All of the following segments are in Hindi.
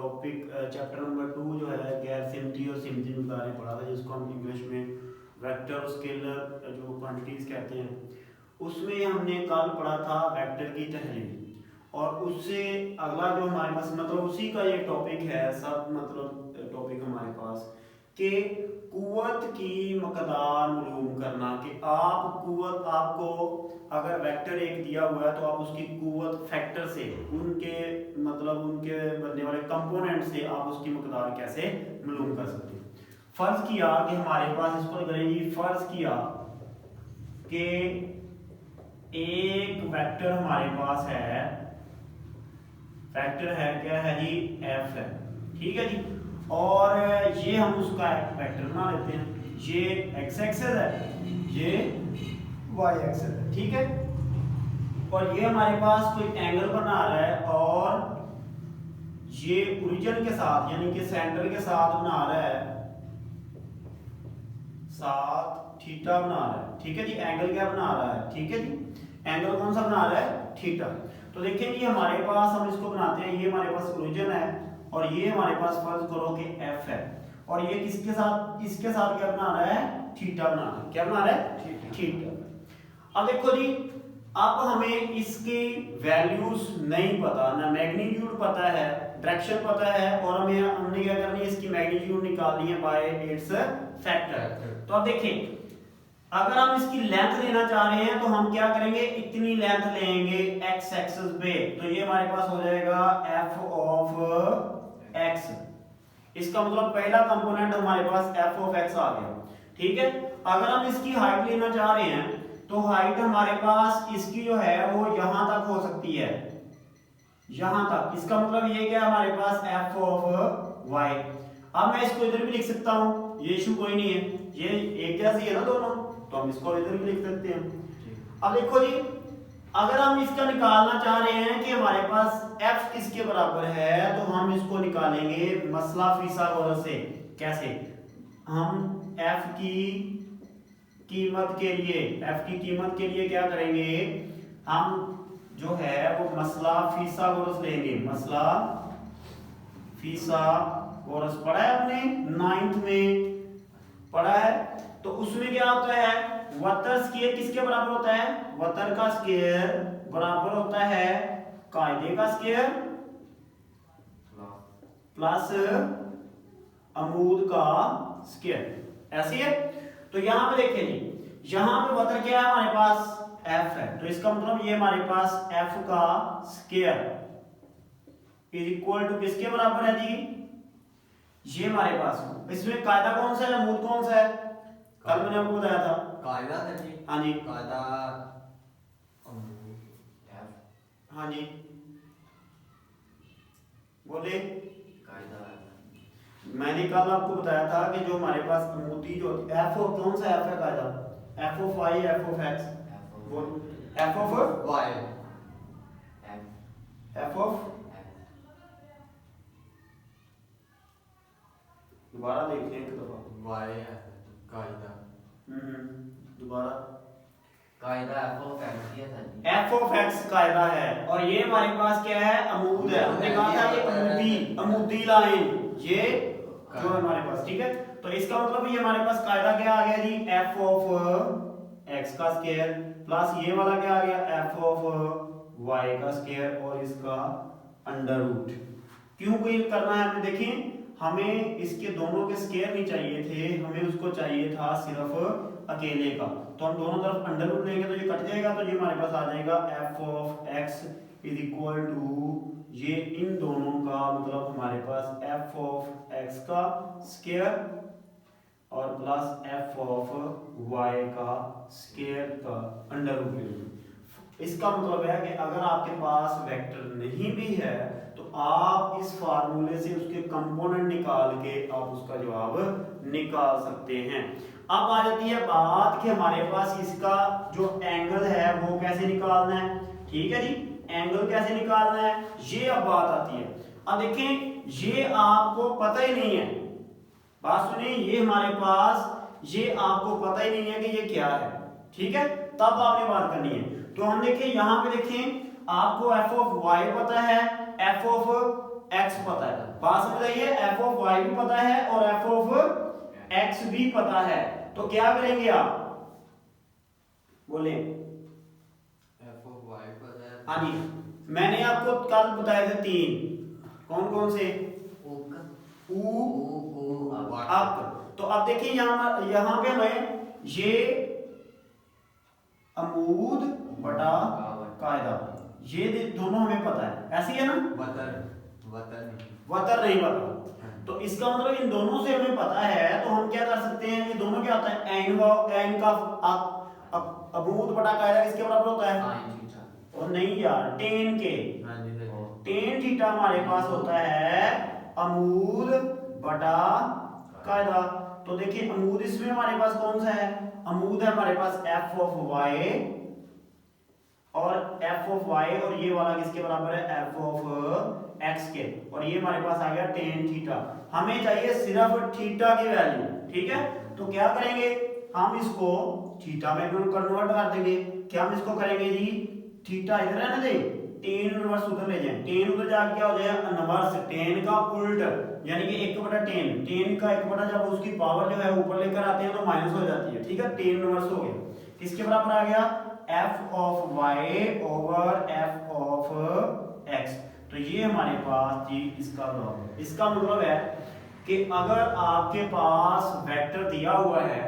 टॉपिक चैप्टर नंबर 2 जो है गैर सिमटी और सिमटी मकदारें पढ़ा था, जिसको हम इंग्लिश में वेक्टर और स्केलर जो क्वांटिटीज कहते हैं, उसमें हमने कल पढ़ा था वेक्टर की तहरीर। और उससे अगला जो हमारे पास मतलब उसी का ये टॉपिक है, सब मतलब टॉपिक हमारे पास कि कुव्वत की मकदार मालूम करना, कि आप कुव्वत, आपको अगर वेक्टर एक दिया हुआ है तो आप उसकी कुव्वत फैक्टर से, उनके मतलब उनके बनने वाले कंपोनेंट से आप उसकी मकदार कैसे मालूम कर सकते हैं। फर्ज किया कि हमारे पास, इसको करेंगे, फर्ज किया कि एक वेक्टर हमारे पास है, वेक्टर है क्या है जी, एफ है, ठीक है जी। और ये हम उसका वेक्टर बना लेते हैं, ये एक्स एक्सेस है, ये वाई एक्सेस है, ठीक है। और ये हमारे पास कोई एंगल बना रहा है और ये ओरिजिन के साथ यानी कि सेंटर के साथ बना रहा है, साथ थीटा बना रहा है, ठीक है जी। एंगल क्या बना रहा है, ठीक है जी, एंगल कौन सा बना रहा है, थीटा। तो देखिए जी हमारे पास, हम इसको बनाते हैं, ये हमारे पास ओरिजिन है और ये हमारे पास फर्ज करो कि एफ है, और ये किसके साथ, इसके साथ क्या बना रहा है, थीटा बना रहा है, क्या बना रहा है, थीटा। अब देखो जी, अब हमें इसकी वैल्यूज नहीं पता, ना मैग्नीट्यूड पता है, डायरेक्शन पता है, और हमने क्या करनी है, इसकी मैग्नीट्यूड निकालनी है बाय इट्स फैक्टर। तो अब देखिए, अगर हम इसकी लेंथ लेना चाह रहे हैं तो हम क्या करेंगे, इतनी लेंथ लेंगे एक्स एक्सिस पे, तो ये हमारे पास हो जाएगा एफ ऑफ एक्स। इसका मतलब पहला कंपोनेंट हमारे पास एफ ऑफ एक्स आ गया, ठीक है। अगर हम इसकी हाइट लेना चाह रहे हैं तो हाइट हमारे पास इसकी जो है वो यहां तक हो सकती है, यहां तक। इसका मतलब ये क्या, हमारे पास एफ ऑफ वाई। अब मैं इसको इधर भी लिख सकता हूं, ये इशू कोई नहीं है, ये एक जैसी है ना दोनों, तो हम इसको इधर भी लिख सकते हैं। अब देखो जी, अगर हम इसका निकालना चाह रहे हैं कि हमारे पास f किसके बराबर है, तो हम इसको निकालेंगे मसला फिसागोरस से। कैसे, हम f की कीमत के लिए, f की कीमत के लिए क्या करेंगे, हम जो है वो मसला फिसागोरस लेंगे। मसला फिसागोरस पढ़ा है हमने 9th में, पढ़ा है। तो उसमें क्या होता है, वतर स्क्वायर किसके बराबर होता है, वतर का स्क्वायर बराबर होता है कायदे का स्क्वायर प्लस अमूद का स्क्वायर, ऐसी है। तो यहां पे देखिए जी, यहां पे वतर क्या है, हमारे पास f है, तो इसका मतलब ये हमारे पास f का स्क्वायर इज इक्वल टू किसके बराबर है जी, ये हमारे पास। इसमें कायदा कौन सा है, अमूद कौन सा है, कल मैंने आपको बताया था, कायदा था जी। हाँ जी, कायदा हाँ जी बोले। कायदा मैंने कल आपको बताया था कि जो हमारे पास अमूदी जो एफ ऑफ, कौन सा एफ है कायदा, F of Y, F of X, F of Y, F of, दोबारा देखते हैं एक दफा, वाई है कायदा, दोबारा, कायदा एफ ऑफ एक्स ही था जी। एफ ऑफ एक्स कायदा है, और ये हमारे पास क्या है, अमूद है। हमने कहा था ये अमूदी, अमूदी लाइन, ये जो हमारे पास, ठीक है। तो इसका मतलब ये हमारे पास कायदा क्या आ गया जी, एफ ऑफ एक्स का स्क्वायर प्लस ये वाला क्या आ गया, एफ ऑफ वाई का स्क्वायर और इसका अंडर रूट। क्यों कोई करना है, आपने देखें, हमें इसके दोनों के स्क्वायर नहीं चाहिए थे, हमें उसको चाहिए था सिर्फ अकेले का। तो हम दोनों तरफ अंडर रूट लेंगे तो ये कट जाएगा, तो ये हमारे पास आ जाएगा F of X is equal to, ये इन दोनों का मतलब हमारे पास एफ ऑफ एक्स का स्क्वायर और प्लस एफ ऑफ वाई का स्क्वायर का अंडर रूट लेंगे। इसका मतलब है कि अगर आपके पास वेक्टर नहीं भी है तो आप इस फार्मूले से उसके कंपोनेंट निकाल के आप उसका जवाब निकाल सकते हैं। अब आ जाती है बात कि हमारे पास इसका जो एंगल है वो कैसे निकालना है, ठीक है जी, एंगल कैसे निकालना है, ये अब बात आती है। अब देखें, ये आपको पता ही नहीं है, बात सुनिए, ये हमारे पास, ये आपको पता ही नहीं है कि ये क्या है, ठीक है, तब आपने बात करनी है। तो हम देखें, यहां पे देखें, आपको एफ ऑफ वाई पता है, एफ ऑफ एक्स पता है। बात समझ आई है? एफ ऑफ वाई भी पता है और एफ ऑफ एक्स भी पता है। तो क्या करेंगे आप, बोले? एफ ऑफ वाई पता है। हाँ जी, मैंने आपको कल बताए थे 3, कौन कौन से? ऊ अक। तो अब देखिए यहाँ पे हमें ये अमूद बटा कायदा, ये दोनों हमें पता है, ऐसी है ना? वतर नहीं पता। तो इसका मतलब इन दोनों से हमें पता है, तो हम क्या कर सकते हैं, ये दोनों क्या होता है, एन का अमूद बटा कायदा किसके बराबर होता है? और नहीं यार, टेन के। टेन थीटा हमारे पास होता है अमूद बटा कायदा। तो देखिए अमूद इसमें हमारे पास कौन सा है? अमूद है हमारे पास एफ ऑफ वाई, और एफ ऑफ वाई और ये वाला किसके बराबर है? एफ ऑफ एक्स के। और ये हमारे पास आ गया टेन थीटा। हमें चाहिए सिर्फ थीटा की वैल्यू, ठीक है? तो क्या करेंगे, हम इसको थीटा में कन्वर्ट कर देंगे। क्या हम इसको करेंगे जी, थीटा इधर है ना दे, टेन इनवर्स उधर ले जाए, टेन उधर जाके क्या हो जाएगा, इनवर्स टेन का उल्ट, यानी कि 1/10, टेन का 1/, जब उसकी पावर जो है ऊपर लेकर आते हैं तो माइनस हो जाती है, ठीक है? टेन इनवर्स हो गया, किसके बराबर आ गया? F of Y over F of X. तो ये हमारे पास जी इसका लॉग। इसका मतलब है कि अगर आपके पास वेक्टर दिया हुआ है,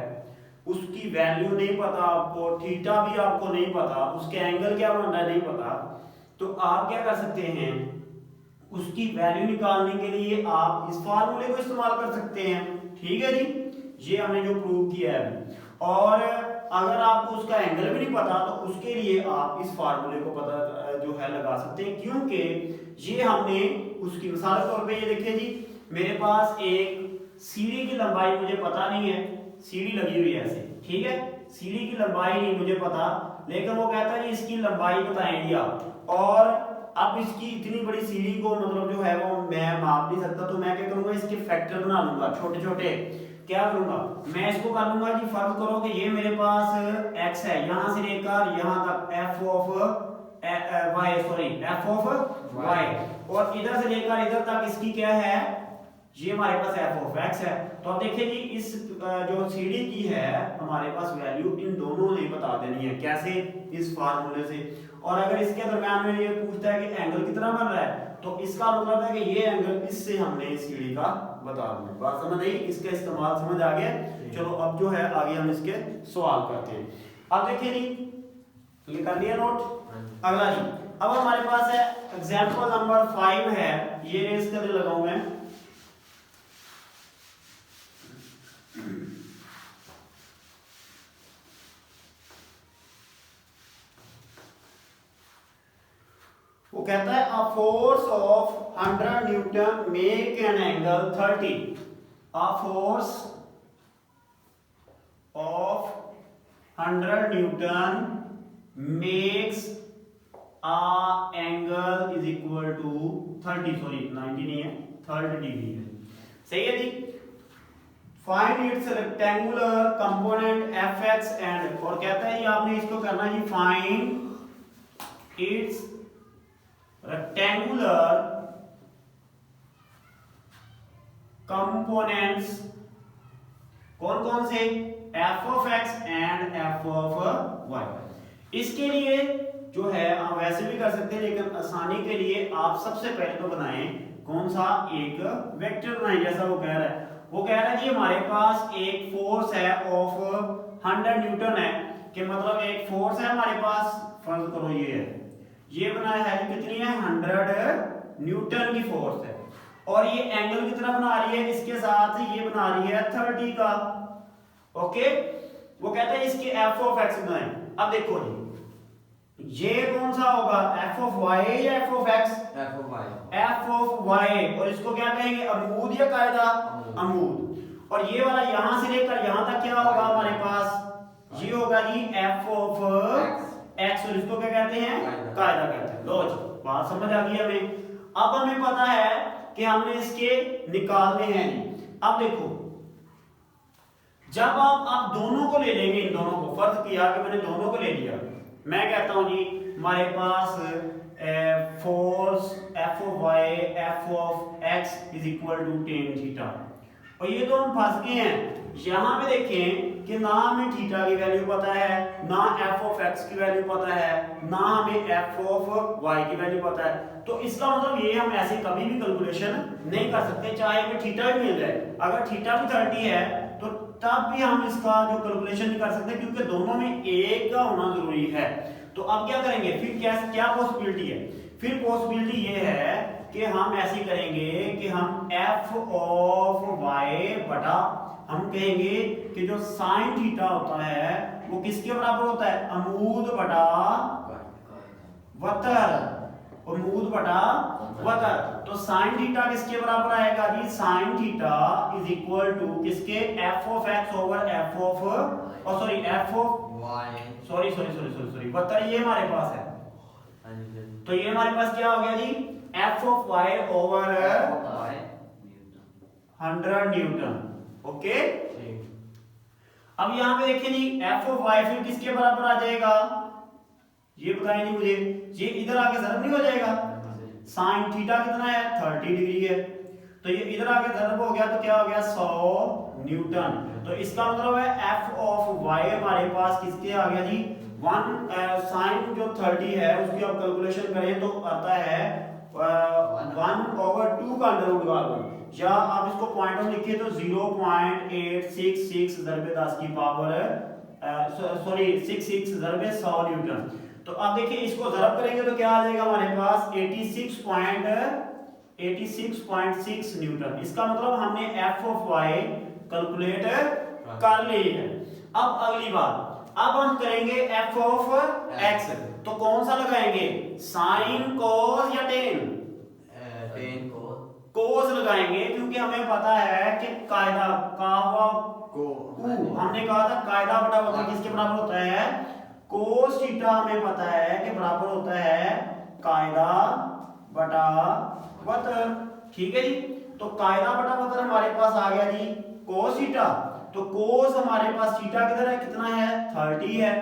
उसकी वैल्यू नहीं पता आपको, थीटा भी आपको नहीं पता, उसके एंगल क्या बनना है नहीं पता, तो आप क्या कर सकते हैं, उसकी वैल्यू निकालने के लिए आप इस फार्मूले को इस्तेमाल कर सकते हैं, ठीक है जी? ये हमने जो प्रूव किया है। और अगर आपको उसका एंगल भी नहीं पता तो उसके लिए आप इस फार्मूले को पता जो है लगा सकते हैं, क्योंकि ये हमने उसकी मिसाल के तौर पे ये देखिए जी, मेरे पास एक सीढ़ी की लंबाई मुझे पता नहीं है, सीढ़ी लगी हुई है ऐसे, ठीक है? सीढ़ी की लंबाई नहीं मुझे पता, लेकिन वो कहता है इसकी लंबाई बताएंगे आप, और अब इसकी इतनी बड़ी सीढ़ी को मतलब जो है वो मैं माप नहीं सकता, तो मैं क्या करूंगा, इसके फैक्टर बना लूंगा छोटे छोटे। क्या करूंगा मैं, इसको कर लूंगा जी, फर्ज करो कि ये मेरे पास x है, यहां से लेकर यहां तक f of y, sorry f of y, और इधर से लेकर इधर तक इसकी क्या है, ये हमारे पास f ऑफ x है। तो अब देखिए जी, इस जो सीढ़ी की है हमारे पास वैल्यू इन दोनों ने बता देनी है, कैसे? इस फार्मूले से। और अगर इसके दरम्यान में ये पूछता है कि एंगल कितना बन रहा है, तो इसका मतलब है कि ये एंगल इससे हमने सीढ़ी का बता दिया। बात समझ आई? इसका इस्तेमाल समझ आ गया? चलो अब जो है आगे हम इसके सवाल करते हैं। अब देखिए जी, ये कर लिया नोट। अगला जी, अब हमारे पास है एग्जांपल नंबर 5 है, ये रेस करने लगा हूं मैं। वो कहता है a force of 100 Newton make an angle 30. A force of 100 Newton makes a angle is equal to 30, sorry 90 नहीं है, 30 डिग्री है, सही है जी? Find its rectangular component fx and, और कहता है ये आपने इसको करना है जी, find its rectangular components, कौन कौन से? f of x and f of y। इसके लिए जो है आप वैसे भी कर सकते हैं, लेकिन आसानी के लिए आप सबसे पहले तो बनाएं कौन सा, एक वेक्टर बनाएं, जैसा वो कह रहा है। वो कह रहा है जी हमारे पास एक फोर्स है ऑफ 100 न्यूटन है, कि मतलब एक फोर्स है हमारे पास, फर्ज करो ये बनाया है, कितनी है, 100 न्यूटन की फोर्स है, और ये एंगल कितना बना रही है, इसके साथ ये बना रही है 30 का। ओके, वो कहता है इसकी एफ ऑफ एक्स बनाएं। अब देखो जी, ये कौन सा होगा, एफ ऑफ वाई या F of X? F of Y. F of Y, और इसको क्या कहेंगे, अमूद या कायदा? अमूद। और ये वाला यहां से लेकर यहां तक क्या होगा हमारे पास, ये होगा जी एफ ऑफ एक्स, और इसको क्या कहते हैं, कायदा कहते हैं। लो जी, बात समझ आ गई हमें। अब हमें पता है कि हमने इसके निकालने हैं जी। अब देखो, जब आप दोनों को ले लेंगे, इन दोनों को, फर्ज किया कि मैंने दोनों को ले लिया, मैं कहता हूं जी हमारे पास F of Y F of X is equal to ten theta. और ये तो हम फंस गए हैं। यहाँ पे देखें कि ना हमें थीटा की वैल्यू पता है, ना एफ ऑफ एक्स की वैल्यू पता है, ना हमें एफ ऑफ वाई की वैल्यू पता है। तो इसका मतलब ये हम ऐसे कभी भी कैलकुलेशन नहीं कर सकते, चाहे हमें थीटा भी मिल जाए। अगर थीटा भी 30 है तो तब भी हम इसका जो कैलकुलेशन नहीं कर सकते, क्योंकि दोनों में एक का होना जरूरी है। तो अब क्या करेंगे फिर, क्या पॉसिबिलिटी है? फिर पॉसिबिलिटी ये है कि हम ऐसे करेंगे कि हम एफ ऑफ वाई बटा, हम कहेंगे कि जो साइन थीटा होता है वो किसके बराबर होता है? अमूद बटा वतर, अमूद बटा वतर। तो साइन थीटा किसके बराबर आएगा जी? Sine theta is equal to किसके? F of X over F of, sorry F of Y, sorry वतर, ये हमारे पास है। तो ये हमारे पास क्या हो गया जी? F of Y over 100 newton. Okay, अब यहाँ पे देखिए जी एफ ऑफ वाई फिर किसके बराबर आ जाएगा? ये बताएं जी मुझे। ये इधर आके ज़रब नहीं हो जाएगा? साइन थीटा कितना है? 30 डिग्री है। तो ये इधर आके ज़रब हो गया तो क्या हो गया? 100 न्यूटन। तो इसका मतलब है एफ ऑफ वाई हमारे पास किसके आ गया जी? साइन जो 30 है उसकी आप कैलकुलेशन करें तो आता है 1/2 का अंडर रूट कार्बन, या आप इसको पॉइंट में लिखिए तो 0.866 ज़रबे 10 की पावर, सॉरी 66 ज़रबे 100 न्यूटन। तो अब देखिए इसको ज़रब करेंगे तो क्या आ जाएगा हमारे पास? 86.6 न्यूटन। इसका मतलब हमने एफ ऑफ वाई कैलकुलेट कर ली है। अब अगली बात, अब हम करेंगे एफ ऑफ एक्स। तो कौन सा लगाएंगे? साइन, कोस या टेन? टेन कोस लगाएंगे, क्योंकि हमें पता है कि कायदा का हुआ को हमने कहा था कायदा बटा वतर किसके बराबर होता है? कोस थीटा हमें पता है कि बराबर होता है कायदा बटा वतर। ठीक है जी, तो कायदा बटा वतर हमारे पास आ गया जी कोस थीटा। तो कोस हमारे पास थीटा किधर है? कितना है? 30 है,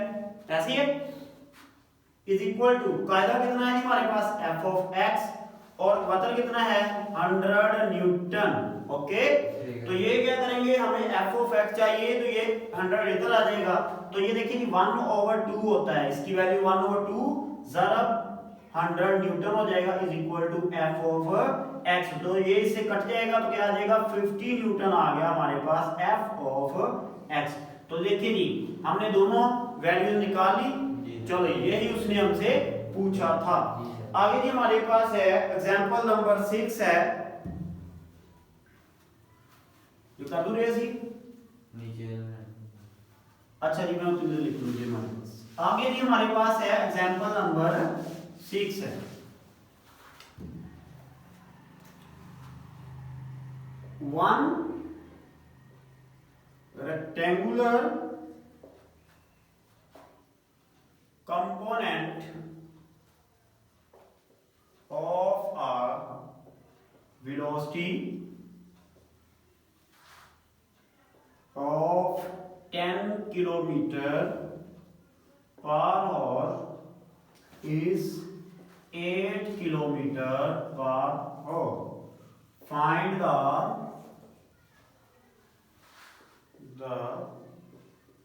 ऐसी है, इज इक्वल टू कायदा कितना है जी हमारे पास? एफ ऑफ एक्स, और वतर कितना है? 100 न्यूटन। ओके, तो ये क्या करेंगे? हमें एफ ऑफ एक्स चाहिए तो ये 100 इधर आ जाएगा। तो ये देखिए 1/2 होता है, इसकी वैल्यू 1/2 ज़रब 100 न्यूटन हो जाएगा, is equal to F of X. तो ये इससे कट जाएगा तो क्या आ जाएगा? 50 न्यूटन आ गया हमारे पास एफ ऑफ एक्स। तो देखिए जी हमने दोनों वैल्यूज निकाल ली। चलो यही उसने हमसे पूछा था। आगे जी हमारे पास है एग्जांपल नंबर 6 है, जो कर दूं रेसी नीचे। अच्छा जी मैं तुझे लिख लूंगी हमारे पास। आगे जी हमारे पास है एग्जांपल नंबर 6 है। One rectangular component of a velocity of 10 kilometer per hour is 8 kilometer per hour. Find the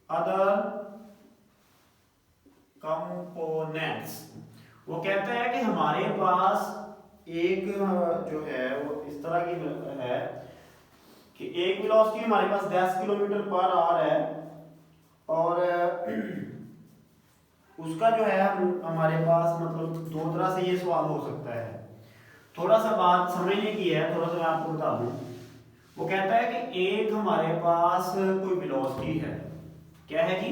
other components. वो कहता है कि हमारे पास एक जो है वो इस तरह की है कि एक वेलोसिटी हमारे पास 10 किलोमीटर पर आवर है, और उसका जो है हमारे पास मतलब दो तरह से ये सवाल हो सकता है। थोड़ा सा बात समझने की है, थोड़ा सा मैं आपको बता दूं। वो कहता है कि एक हमारे पास कोई वेलोसिटी है, क्या है जी?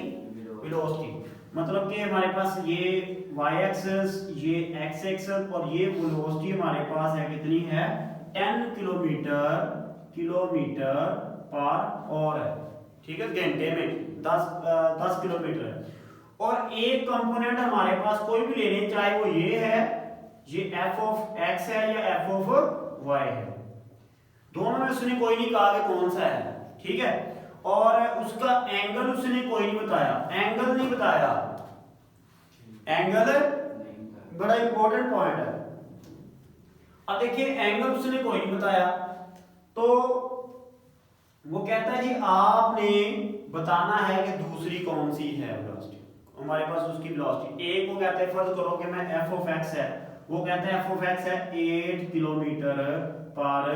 वेलोसिटी, मतलब कि हमारे पास ये y एक्सिस, ये x एक्सिस और ये वेलोसिटी हमारे पास है कितनी है? 10 किलोमीटर पर आवर है। ठीक है, घंटे में 10 किलोमीटर है। और एक कंपोनेंट हमारे पास कोई भी ले लें, चाहे वो ये है, ये f ऑफ x है या f ऑफ y है, दोनों में उसने कोई नहीं कहा कि कौन सा है। ठीक है, और उसका एंगल उसने कोई नहीं बताया, एंगल नहीं बताया, एंगल बड़ा इंपॉर्टेंट पॉइंट है। अब देखिए एंगल उसने कोई नहीं बताया, तो वो कहता है जी आपने बताना है कि दूसरी कौन सी है वेलोसिटी, हमारे पास उसकी वेलोसिटी। एक वो कहते हैं, फर्ज करो कि मैं एफ ऑफ एक्स है, वो कहते हैं एफ ऑफ एक्स है 8 किलोमीटर पर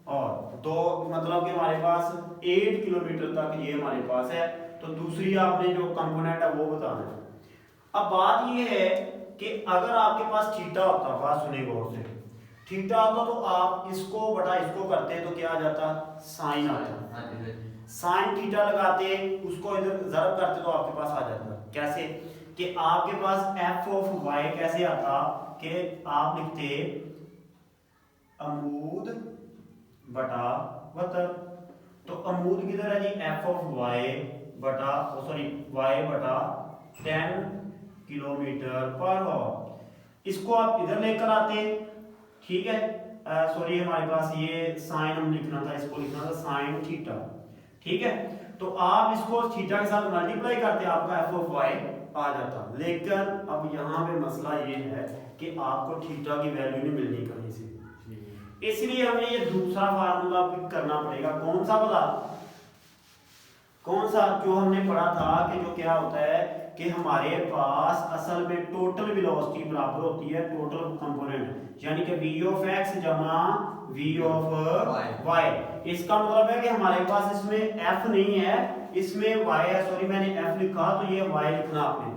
और, तो मतलब कि हमारे पास 8 किलोमीटर तक ये हमारे पास है, तो दूसरी आपने जो कंपोनेंट है वो बताना है। अब बात ये है कि अगर आपके पास थीटा होता, बात सुने गौर से, थीटा होता तो आप इसको बटा इसको करते तो क्या आ जाता, साइन आता। साइन थीटा लगाते उसको इधर ज़रब करते तो आपके पास आ जाता कैसे, कि आपके पास एफ ऑफ वाई कैसे आता, कि आप लिखते अमूद बटा वतर, तो अमूद किधर है जी, एफ ऑफ वाई बटा सॉरी वाई बटा 10 किलोमीटर पर आवर। इसको आप इधर लेकर आते, ठीक है, सॉरी हमारे पास ये साइन हम लिखना था, इसको लिखना था साइन थीटा, ठीक है, तो आप इसको थीटा के साथ मल्टीप्लाई करते आपका एफ ऑफ वाई आ जाता। लेकिन अब यहाँ पे मसला ये है कि आपको थीटा की वैल्यू नहीं मिलनी कहीं से, इसलिए हमें ये दूसरा फार्मूला पिक करना पड़ेगा। कौन सा वाला, कौन सा, जो हमने पढ़ा था कि जो क्या होता है कि हमारे पास असल में टोटल वेलोसिटी बराबर होती है टोटल कंपोनेंट, यानी कि v ऑफ x जमा v ऑफ y। इसका मतलब है कि हमारे पास इसमें f नहीं है, इसमें y है, सॉरी मैंने f लिखा तो ये y लिखना आपने,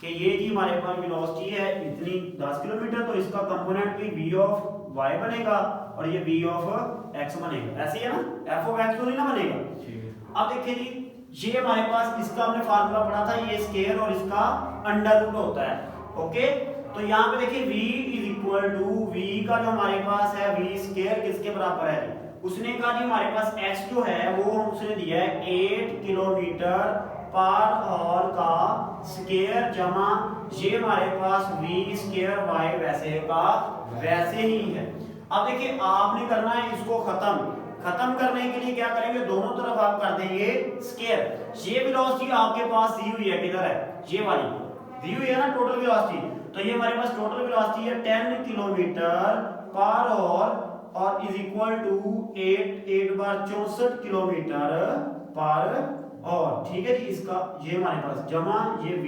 कि ये जी हमारे पास वेलोसिटी है इतनी 10 किलोमीटर, तो इसका कंपोनेंट भी v ऑफ y बनेगा और ये v ऑफ x बनेगा, ऐसे ही है ना, f ऑफ x तो नहीं ना बनेगा। अब देखिए जी ये हमारे पास इसका हमने फार्मूला पढ़ा था, ये स्क्वायर और इसका अंडर रूट होता है, ओके। तो यहाँ पे देखिए v is equal to v का जो हमारे पास है v स्क्वायर किसके बराबर है, उसने कहा जी हमारे पास x जो है वो उसने दिया है 8 किलोमीटर पर आवर का स्क्वायर जमा ये हमारे पास v स्क्वायर y वैसे का वैसे ही है। अब देखिए आपने करना है इसको खत्म करने के लिए क्या करेंगे, दोनों तरफ आप कर देंगे स्क्वायर। ये वेलोसिटी आपके पास दी हुई है, किधर है, ये वाली दी हुई है ना टोटल वेलोसिटी, तो ये हमारे पास टोटल वेलोसिटी है 10 किलोमीटर पर आवर और इज इक्वल टू 8 बार 64 किलोमीटर पर आवर, ठीक है जी। इसका ये हमारे पास जमा ये v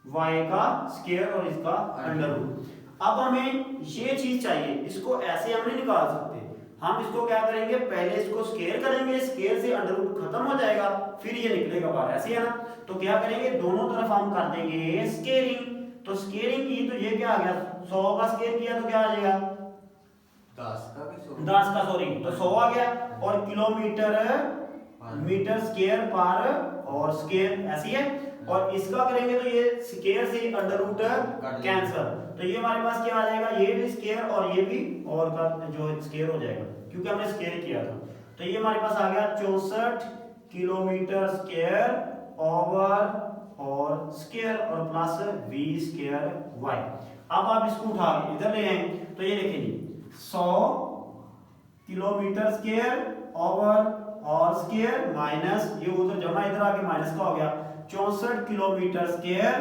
y का स्क्वायर और इसका अंडर रूट। अब हमें ये चीज चाहिए, इसको ऐसे हम नहीं निकाल सकते, हम इसको क्या करेंगे, पहले इसको स्क्वायर करेंगे, स्क्वायर से अंडर रूट खत्म हो जाएगा, फिर ये निकलेगा बाहर, ऐसे है ना। तो क्या करेंगे, दोनों तरफ हम कर देंगे स्क्वायरिंग, तो स्क्वायरिंग की तो ये क्या आ गया, 100 का स्क्वायर किया तो क्या आ जाएगा 10 का सॉरी, तो 100 आ गया, और किलोमीटर मीटर स्क्वायर पर और स्क्वायर ऐसी है, और इसका करेंगे तो ये स्क्वायर से अंडर रूट कैंसिल, तो ये हमारे पास क्या आ जाएगा, ये भी स्क्वायर और ये भी और का जो स्क्वायर हो जाएगा क्योंकि हमने स्क्वायर किया था। तो ये हमारे पास आ गया 64 किलोमीटर स्क्वायर ओवर और स्क्वायर और प्लस v स्क्वायर y। अब आप इसको उठा के इधर ले आए तो ये देखिए जी 100 किलोमीटर स्क्वायर ओवर और स्क्वायर माइनस ये उधर जमा इधर आके माइनस का हो गया 64 किलोमीटर स्क्वायर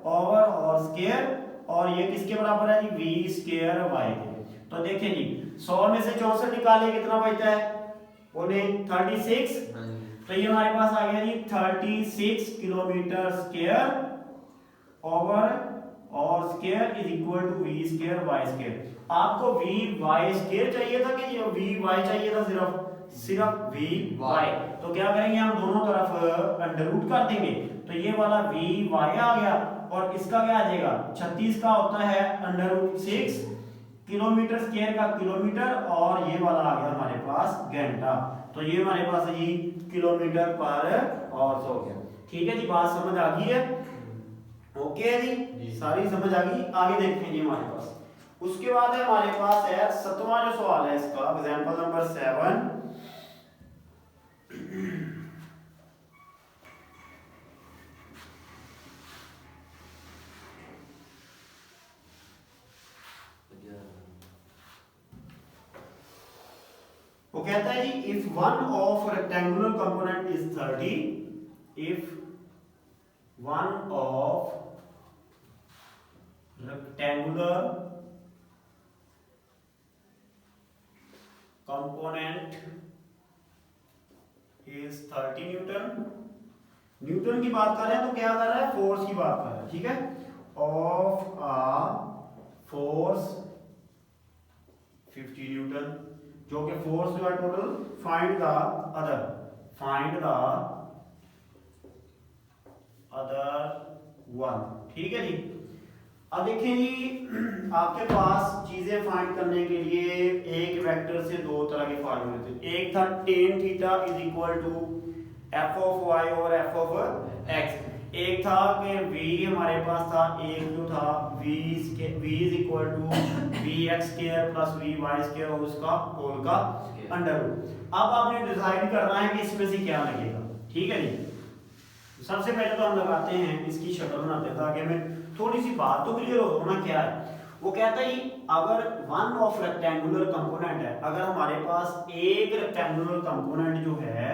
ओवर और स्क्वायर, और ये किसके बराबर है जी v स्क्वायर y के। तो देखिए जी 100 में से 64 निकाले कितना बचता है, बोले 36, तो ये हमारे पास आ गया जी 36 किलोमीटर स्क्वायर ओवर और square is equal to v square y square. आपको v y स्क्वायर चाहिए था कि v y चाहिए था, सिर्फ v y, तो क्या करेंगे हम दोनों तरफ अंडर रूट कर देंगे, तो ये वाला v y आ गया और इसका क्या आ जाएगा 36 का होता है अंडर रूट 6 किलोमीटर स्क्वायर का किलोमीटर, और ये वाला आ गया हमारे पास घंटा, तो ये हमारे पास है जी किलोमीटर पर और हो गया। ठीक है जी, बात समझ आ गई है, ओके है जी, सारी समझ आ गई। आगे देखते हैं जी हमारे पास, उसके बाद है हमारे पास है 7वां जो सवाल है इसका, एग्जांपल नंबर 7। वो कहता है जी if one of rectangular component is 30, if one of rectangular component is 30 newton. Newton की बात कर रहे हैं तो क्या कर रहा है, फोर्स की बात कर रहा है, ठीक है। ऑफ अ फोर्स 50 न्यूटन, जो कि फोर्स जो है total, find the other one, ठीक है जी। अब देखिए जी, आपके पास चीजें फाइंड करने के लिए एक वेक्टर से दो तरह के फार्मूले थे। एक था tan theta is equal to f of y over f of x। एक था कि v हमारे पास था, एक जो था v is equal to vx square plus vy square और उसका होल का अंडर रूट। अब आपने डिसाइड करना है कि इसमें से क्या लगेगा, ठीक है जी। सबसे पहले तो हम लगाते हैं, इसकी शक्ल बनाते हैं ताकि हमें थोड़ी सी बात तो क्लियर होना क्या है। वो कहता है अगर वन ऑफ रेक्टेंगुलर कंपोनेंट है, अगर हमारे पास एक रेक्टेंगुलर कंपोनेंट जो है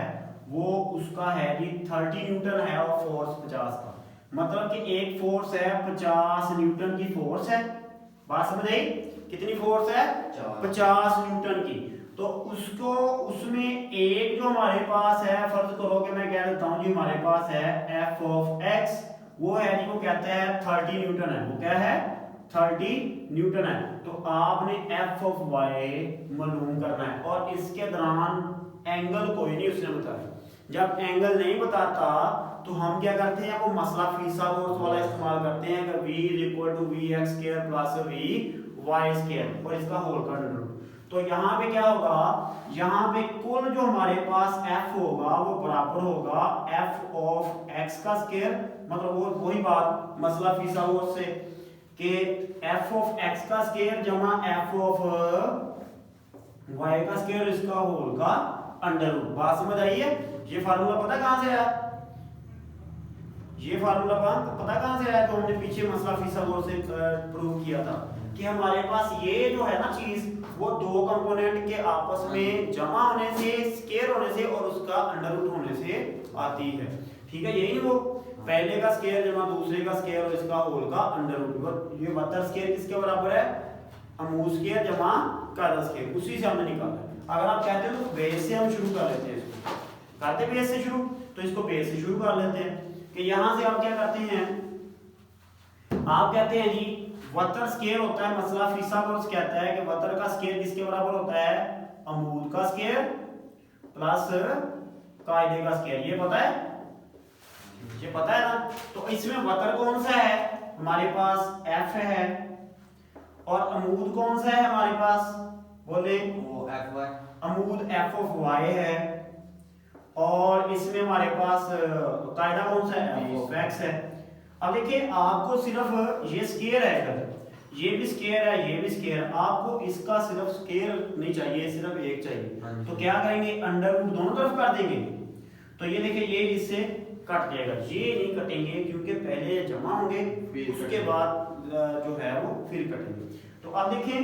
वो उसका है जी 30 न्यूटन है और फोर्स 50 का, मतलब कि एक फोर्स है 50 न्यूटन की फोर्स है। बात समझ आई? कितनी फोर्स है? 50 न्यूटन की। तो उसको उसमें एक जो हमारे पास है, फर्ज करो कि मैं कह देता हूं जी हमारे पास है f ऑफ x, वो है जी, वो कहते हैं 30 न्यूटन है। वो क्या है? 30 न्यूटन है। तो आपने f ऑफ y मालूम करना है और इसके दौरान एंगल कोई नहीं उसने बताया। जब एंगल नहीं बताता तो हम क्या करते हैं, वो मसला फिसागोरस वाला इस्तेमाल करते हैं कि v is equal to vx square plus vy square और इसका होल का अंडर रूट। तो यहाँ पे क्या होगा, यहाँ पे कुल जो हमारे पास f होगा वो बराबर होगा f ऑफ x का स्क्वायर, मतलब वो वही बात मसला फिसागोरस से कि f ऑफ x का स्क्वायर जमा f ऑफ y का स्क्वायर इसका होल का अंडर रूट। बात समझ आई है? ये फार्मूला पता कहां से आया? ये फार्मूला पता कहां से आया? तो हमने पीछे मसला फिसागोरस से प्रूव किया था कि हमारे पास ये जो है ना चीज, वो दो कंपोनेंट के आपस में जमा होने से, स्क्वायर होने से और उसका अंडर रूट होने से आती है, ठीक है। यही वो पहले का स्क्वायर जमा दूसरे का स्क्वायर और इसका होल का अंडर रूट। ये वतर स्क्वायर किसके बराबर है? अमू स्क्वायर जमा कादा स्क्वायर, उसी से हमने निकाला है। अगर आप कहते हो तो बेस से हम शुरू कर लेते हैं, इसको करते बेस से शुरू, तो इसको बेस से शुरू कर लेते हैं कि यहां से आप क्या करते हैं, आप कहते हैं जी वतर स्क्वायर होता है, मसला फिसागोरस कहता है कि वतर का स्क्वायर किसके बराबर होता है? अमूद का स्क्वायर प्लस कायदे का स्क्वायर। ये पता है? ये पता है ना? तो इसमें वतर कौन सा है? हमारे पास f है और अमूद कौन सा है हमारे पास? बोले वो fy, अमूद f ऑफ y है और इसमें हमारे पास कायदा कौन सा है? f ऑफ x है। अब देखिए आपको सिर्फ ये स्क्वायर है, इधर ये भी स्क्वायर है, ये भी स्क्वायर, आपको इसका सिर्फ स्क्वायर नहीं चाहिए, सिर्फ एक चाहिए। तो क्या करेंगे? अंडर रूट दोनों तरफ कर देंगे। तो ये देखिए ये इससे कट जाएगा, ये नहीं कटेंगे क्योंकि पहले जमा होंगे उसके बाद जो है वो फिर कटेंगे। तो अब देखिए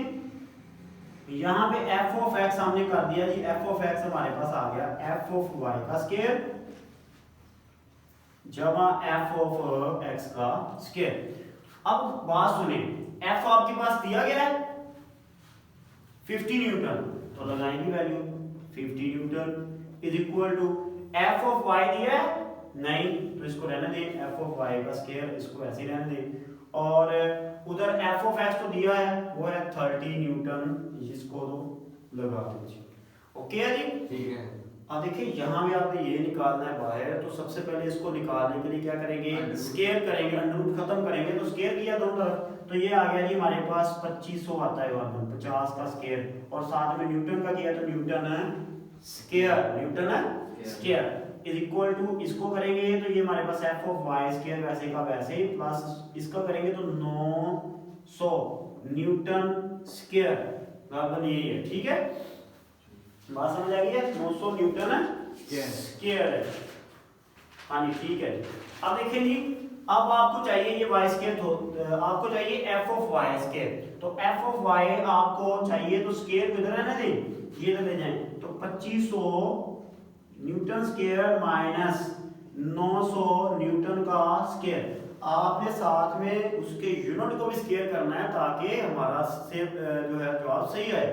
यहाँ पे f ऑफ x हमने कर दिया जी, f ऑफ x हमारे पास आ गया f ऑफ y का स्क्वायर जमा f ऑफ x का स्क्वायर। अब बात सुने, f आपके पास दिया गया है 50 न्यूटन, तो लगाएंगे value 50 newton is equal to f of y दिया है नहीं, तो इसको रहने दें, f ऑफ y का स्क्वायर इसको ऐसे ही रहने दें। और उधर f ऑफ x तो दिया है वो है 30 न्यूटन, इसको तो लगा दीजिए। ओके है जी, ठीक है। अब देखिए यहाँ भी आपने ये निकालना है बाहर, तो सबसे पहले इसको निकालने के लिए क्या करेंगे? स्क्वायर करेंगे, अंडर रूट खत्म करेंगे। तो स्क्वायर किया दोनों तरफ, तो ये आ गया जी हमारे पास 2500 आता है, 50 का स्क्वायर और साथ में न्यूटन का किया तो newton square is equal to, इसको करेंगे तो ये हमारे पास f ऑफ y स्क्वायर वैसे का वैसे प्लस इसका करेंगे तो 900 न्यूटन स्क्वायर बराबर यही है, ठीक है। बात समझ आ गई है? 900 न्यूटन स्क्वायर है, हाँ जी ठीक है। अब देखिए जी, अब आपको चाहिए ये y स्क्वायर, आपको चाहिए f ऑफ y स्क्वायर, तो f ऑफ y आपको चाहिए तो स्क्वायर को इधर रहने दें, ये इधर ले जाएं, तो 2500 न्यूटन स्क्वायर माइनस 900 न्यूटन का स्क्वायर। आपने साथ में उसके यूनिट को भी स्केयर करना है ताकि हमारा से जो है जवाब सही आए,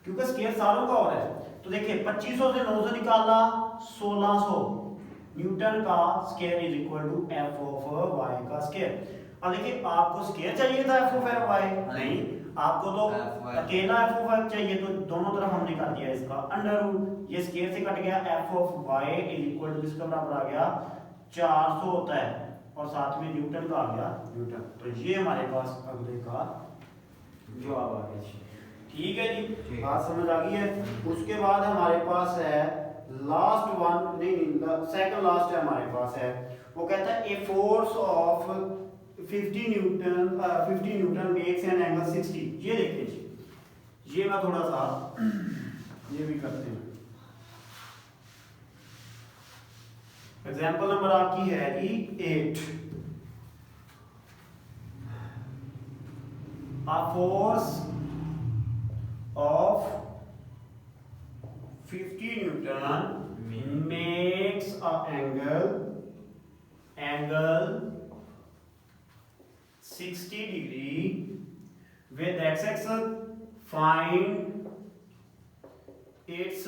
क्योंकि स्केयर सालों का हो रहा है। तो देखिए 2500 से 900 निकाला 1600 न्यूटन का square is equal to F of Y का स्केयर। अब देखिए आपको स्केयर चाहिए था एफ ऑफ वाई, नहीं आपको तो अकेला एफ ऑफ वाई चाहिए, तो दोनों तरफ हमने कर दिया इसका अंडर रूट, ये स्केयर से कट गया, F of Y is equal to किसके बराबर आ गया 400 होता है और साथ में न्यूटन का आ गया न्यूटन। तो ये हमारे पास अगले का जवाब आ गया जी। ठीक है जी, बात समझ आ गई है। उसके बाद हमारे पास है लास्ट वन, नहीं सेकंड लास्ट है हमारे पास है, वो कहता है a force of 50 Newton makes an angle 60। ये देखिए जी, ये मैं थोड़ा सा ये भी करते हैं। एग्जांपल नंबर आपकी है जी 8। A force of 50 Newton makes a angle 60 degree with x-axis. Find its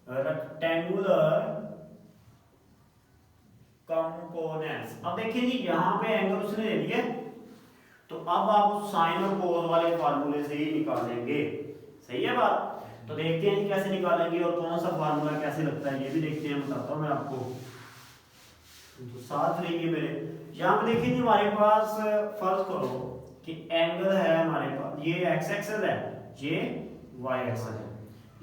rectangular components। अब देखिए जी यहाँ पे एंगल उसने दे दिए, तो अब आप उस साइन और कोस वाले फार्मूले से ही निकालेंगे। सही है बात। तो देखते हैं कैसे निकालेंगे और कौन सा फार्मूला कैसे लगता है, ये भी देखते हैं, बताता हूँ मैं आपको। तो साथ रहिए मेरे। यहाँ पे देखिए जी हमारे पास फर्ज करो कि एंगल है हमारे पास, ये एक्स एक्सेस है, ये वाई एक्सेस है,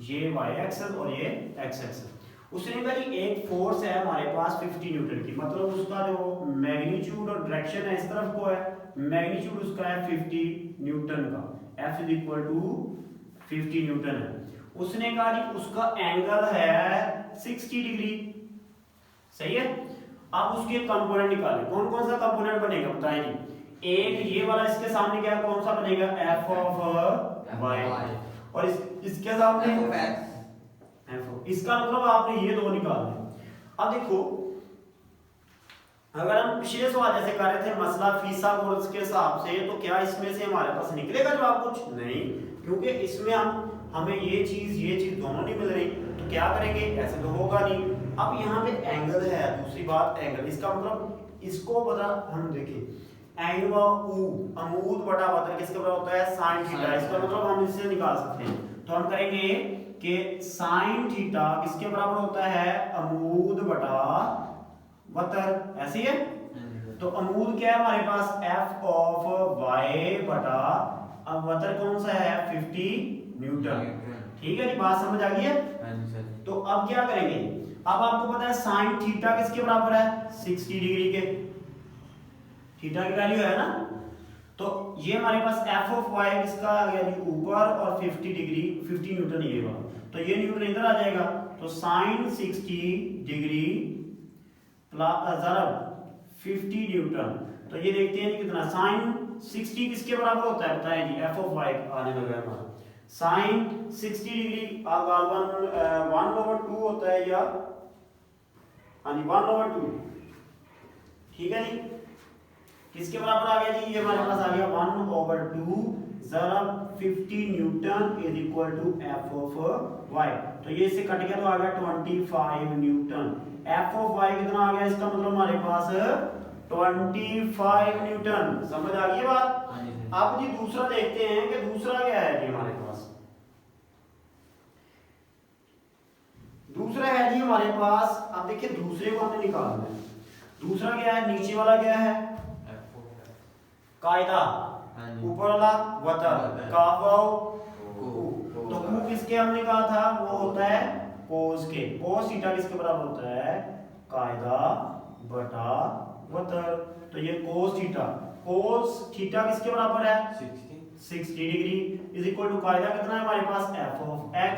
ये वाई एक्सेस और ये एक्स एक्सेस। उसने कहा जी एक फोर्स है हमारे पास 50 न्यूटन की, मतलब उसका जो मैग्नीट्यूड और डायरेक्शन है इस तरफ को है, मैग्नीट्यूड उसका है 50 न्यूटन का, F is equal to 50 newton है। उसने कहा जी उसका एंगल है 60 डिग्री। सही है। अब उसके कंपोनेंट निकालें, कौन कौन सा कंपोनेंट बनेगा बताएं जी। एक ये वाला इसके सामने क्या कौन सा बनेगा, f ऑफ y, और इसके सामने f। इसका मतलब आपने ये दो निकालने। अब देखो अगर हम पिछले सवाल जैसे कर रहे थे मसला फिसागोरस के हिसाब से, तो क्या इसमें से हमारे पास निकलेगा जवाब कुछ नहीं, क्योंकि इसमें हमें ये चीज दोनों नहीं मिल रही, तो क्या करेंगे, ऐसे तो होगा नहीं। अब यहाँ पे एंगल है, दूसरी बात एंगल, इसका मतलब इसको बता हम देखें एंगल अमूद बटा वतर किसके बराबर होता है साइन थीटा, इसका मतलब हम इससे निकाल सकते हैं। तो हम करेंगे कि साइन थीटा किसके बराबर होता है अमूद बटा वतर, ऐसे है। तो अमूद क्या है हमारे पास f ऑफ y बटा, अब वतर कौन सा है 50 न्यूटन। ठीक है जी, बात समझ आ गई है। तो अब क्या करेंगे, अब आपको पता है साइन थीटा किसके बराबर है 60 डिग्री के, थीटा की वैल्यू है ना। तो ये हमारे पास f ऑफ y किसका आ गया जी ऊपर और 50 डिग्री 50 न्यूटन ये वाला, तो ये न्यूटन इधर आ जाएगा। तो साइन 60 डिग्री प्लस 50 न्यूटन, तो ये देखते हैं कितना साइन 60 किसके बराबर होता है बताएं जी, f ऑफ y आने लगा है हमारा। साइन 60 डिग्री गालबन 1/2 होता है, या हाँ जी 1/2। ठीक है जी, किसके बराबर आ गया जी, ये हमारे पास आ गया 1/2 जरा 50 newton is equal to f of y। तो ये इससे कट गया तो आ गया 25 न्यूटन। f ऑफ y कितना आ गया, इसका मतलब हमारे पास 25 न्यूटन। समझ आ गई बात। अब जी दूसरा देखते हैं कि दूसरा क्या है जी हमारे पास। दूसरा है जी हमारे पास, अब देखिए दूसरे को हमने निकालना है। दूसरा क्या है, नीचे वाला क्या है कायदा, ऊपर वाला वतर तो कू किसके हमने कहा था वो होता है कोस के, कोस थीटा किसके बराबर होता है कायदा बटा वतर। तो ये कोस थीटा किसके बराबर है 60 डिग्री इज इक्वल टू कायदा कितना है हमारे पास f ऑफ x,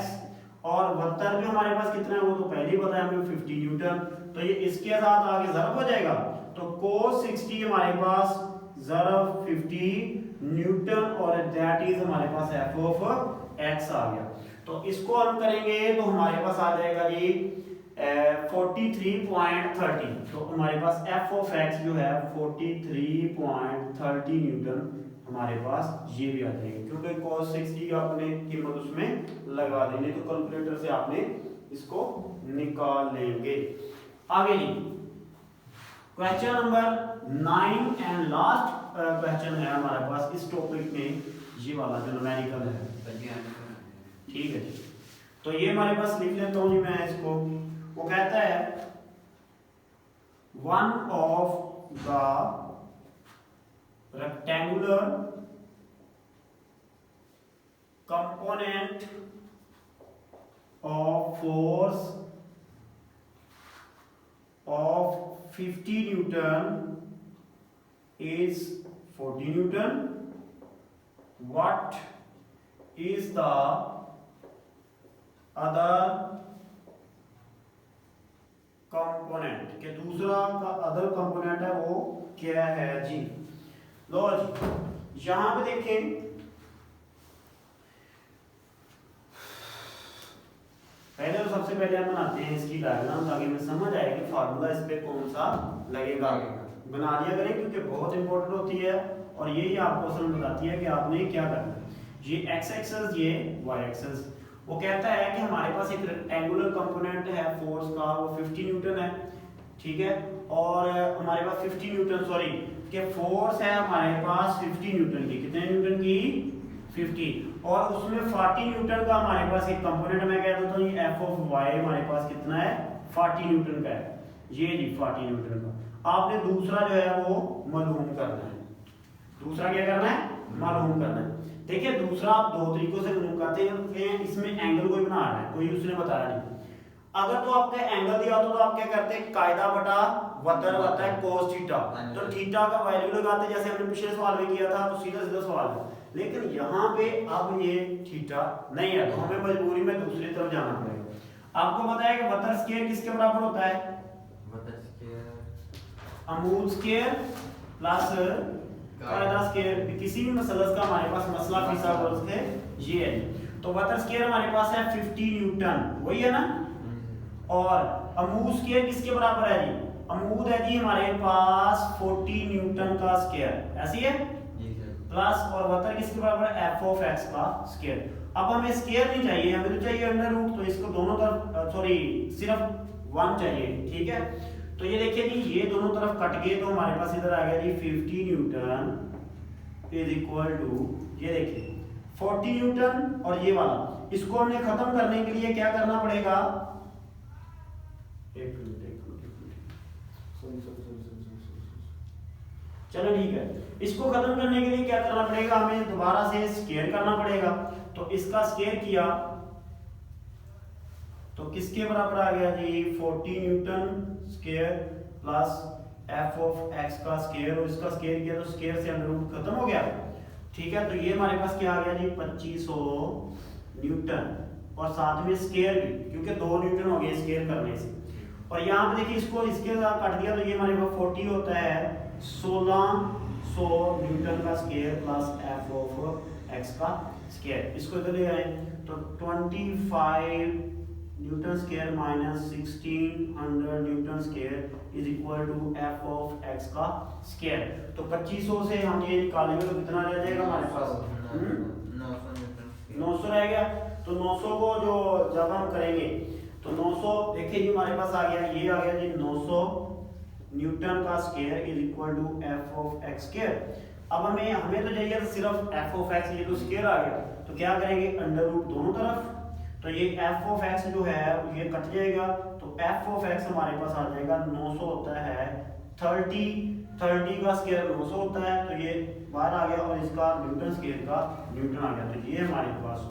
और वतर भी हमारे पास कितना है वो तो पहले ही पता है हमें 50 न्यूटन। तो ये इसके साथ आगे ज़रब हो जाएगा, तो cos 60 हमारे पास ज़रब 50 न्यूटन और दैट इज हमारे पास f ऑफ x आ गया। तो इसको हम करेंगे तो हमारे पास आ जाएगा जी 43.30, तो हमारे पास एफ ऑफ एक्स जो है 43.30 न्यूटन हमारे पास ये भी आ जाएगा, क्योंकि cos 60 का आपने कीमत उसमें लगा देनी, तो कैलकुलेटर से आपने इसको निकाल लेंगे। आगे जी question number 9 and last question है हमारे पास इस टॉपिक में, ये वाला जो न्यूमेरिकल है, ठीक है जी। तो ये हमारे पास लिख लेता हूँ जी मैं इसको। वो कहता है one of the rectangular component of force of 50 Newton is 40 Newton. What is the other component? के दूसरा का अदर कंपोनेंट है वो क्या है जी। लो जी यहां पे देखें, पहले तो सबसे पहले हम बनाते हैं इसकी डायग्राम ताकि हमें समझ आए कि फार्मूला इस पे कौन सा लगेगा। बना लिया करें क्योंकि बहुत इंपॉर्टेंट होती है और यही आपको असल में बताती है कि आपने क्या करना है। ये एक्स एक्सिस, ये वाई एक्सिस। वो कहता है कि हमारे पास एक रेक्टेंगुलर कंपोनेंट है फोर्स का, वो 50 न्यूटन है, ठीक है। और हमारे पास 50 न्यूटन सॉरी कि फोर्स है हमारे पास 50 न्यूटन की, कितने न्यूटन की 50, और उसमें 40 न्यूटन का हमारे पास एक कंपोनेंट मैं कह देता हूँ ये एफ ऑफ वाई हमारे पास कितना है 40 न्यूटन का है, ये जी 40 न्यूटन का। आपने दूसरा जो है वो मालूम करना है, दूसरा क्या करना है मालूम करना है। देखिए दूसरा आप दो तरीकों से मालूम करते हैं, इसमें एंगल कोई बना रहा है, कोई उसने बताया नहीं। अगर तो आपका एंगल दिया होता तो आप क्या करते हैं, कायदा बटा वतर होता है cos थीटा, तो थीटा का वैल्यू लगाते जैसे हमने पिछले सवाल में किया था, तो सीधा सीधा सवाल है। लेकिन यहाँ पे अब ये थीटा नहीं है तो हमें मजबूरी में दूसरी तरफ जाना पड़ेगा। आपको पता है कि वतर स्क्वायर किसके बराबर होता है, अमूल स्क्वायर प्लस कायदा स्क्वायर। किसी भी मसलस का हमारे पास मसला फीसा वर्स है ये है, तो वतर स्क्वायर हमारे पास है 50 न्यूटन, वही है ना। और अमूल स्क्वायर किसके बराबर है जी, अमूद है जी हमारे पास 40 न्यूटन का स्क्वायर, ऐसी है, प्लस और वतर किसके बराबर है एफ ऑफ एक्स का स्क्वायर। अब हमें स्क्वायर नहीं चाहिए, हमें तो चाहिए अंडर रूट, तो इसको दोनों तरफ सॉरी सिर्फ 1 चाहिए, ठीक है। तो ये देखिए जी ये दोनों तरफ कट गए तो हमारे पास इधर आ गया जी 50 न्यूटन इज इक्वल टू, ये देखिए 40 न्यूटन और ये वाला, इसको हमने खत्म करने के लिए क्या करना पड़ेगा, एक मिनट चलो ठीक है, इसको खत्म करने के लिए क्या करना पड़ेगा, हमें दोबारा से स्क्वायर करना पड़ेगा। तो इसका स्क्वायर किया तो किसके बराबर आ गया जी 40 Newton square plus F of X का स्क्वायर, और इसका स्क्वायर किया तो स्क्वायर से अंडर रूट खत्म हो गया, ठीक है। तो ये हमारे पास क्या आ गया जी 2500 न्यूटन और साथ में स्क्वायर भी, क्योंकि 2 न्यूटन हो गए स्क्वायर करने से। और यहाँ पे देखिए इसको इसके साथ काट दिया तो ये हमारे पास 40 होता है 1600 न्यूटन का square plus F of X का स्क्वायर। इसको इधर ले आए तो 25 newton square minus 1600 newton square is equal to F of X का स्क्वायर। तो 2500 से हम ये निकालेंगे तो कितना रह जाएगा हमारे पास 900 रह गया। तो 900 को जो जब हम करेंगे तो 900 देखिए जी हमारे पास आ गया, ये आ गया जी 900 न्यूटन का square is equal to F of X square. अब हमें तो चाहिए सिर्फ एफ ऑफ एक्स, ये तो स्क्वायर आ गया, तो क्या करेंगे अंडर रूट दोनों तरफ, तो ये एफ ऑफ एक्स जो है ये कट जाएगा, तो एफ ऑफ एक्स हमारे पास आ जाएगा 900 होता है 30 का स्क्वायर 900 होता है, तो ये बाहर आ गया और इसका न्यूटन स्क्वायर का न्यूटन आ गया, तो ये हमारे पास